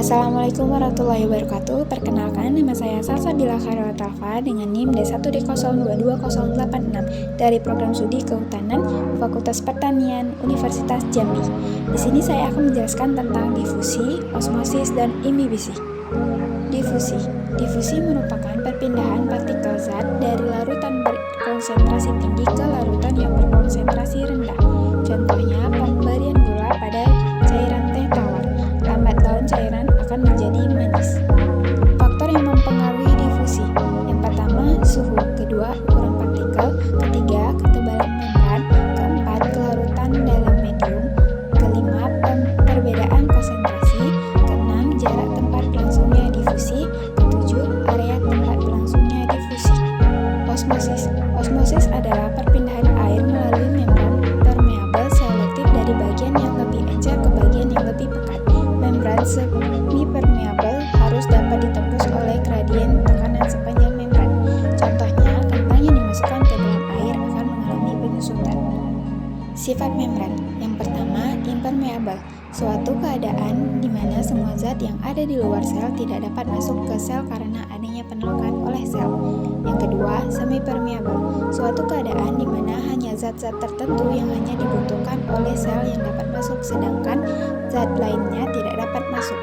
Assalamualaikum warahmatullahi wabarakatuh. Perkenalkan, nama saya Salsabila Khairul Talfa dengan NIM D1D022086 dari Program Studi Kehutanan Fakultas Pertanian Universitas Jambi. Di sini saya akan menjelaskan tentang difusi, osmosis, dan imibisi. Difusi merupakan perpindahan partikel zat dari larutan berkonsentrasi tinggi ke larutan yang berkonsentrasi rendah. Contohnya, pemberian gula pada cairan teh tawar. Lambat laun cairan akan menjadi manis. Faktor yang mempengaruhi difusi: yang pertama, suhu; kedua, ukuran partikel; ketiga, ketebalan membran; keempat, kelarutan dalam medium; kelima, perbedaan konsentrasi; keenam, jarak tempat berlangsungnya difusi; ketujuh, area tempat berlangsungnya difusi. Osmosis adalah perpindahan air melalui membran permeabel selektif dari bagian yang lebih encer ke bagian yang lebih pekat. Membran semi-permeabel harus dapat ditembus oleh gradien tekanan sepanjang membran. Contohnya, kentang yang dimasukkan ke dalam air akan mengalami penyusutan. Sifat membran. Yang pertama, impermeabel, suatu keadaan di mana semua zat yang ada di luar sel tidak dapat masuk ke sel karena adanya penolakan oleh sel. Yang kedua, semi-permeabel, suatu keadaan di mana hanya zat-zat tertentu yang hanya dibutuhkan oleh sel yang dapat masuk, sedangkan zat lainnya tidak dapat masuk.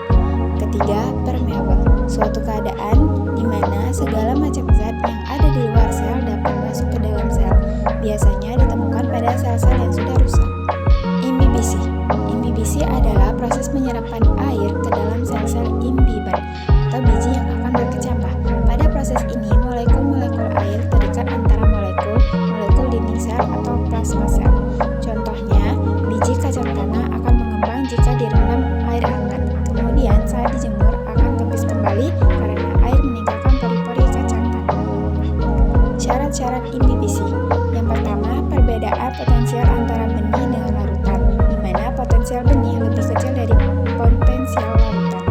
Ketiga, permeabel, suatu keadaan di mana segala macam zat yang ada di luar sel dapat masuk ke dalam sel, biasanya ditemukan pada sel-sel yang sudah rusak. Imibisi adalah proses penyerapan air ke dalam sel-sel imbiban atau biji yang akan berkecambah. Pada proses ini, molekul-molekul air terikat antara molekul dinding sel atau plasma sel. Contohnya, biji kacang tanah akan mengembang jika direndam air hangat. Kemudian saat dijemur akan kempis kembali karena air meninggalkan pori-pori kacang tanah. Syarat-syarat imibisi. Yang pertama, perbedaan potensial antara benih dengan larutan, di mana potensial benih lebih kecil dari potensial larutan.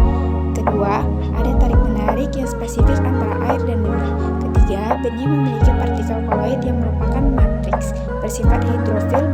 Kedua, ada tarik-menarik yang spesifik antara air dan benih. Ketiga, benih memiliki partikel koloid yang merupakan matriks bersifat hidrofil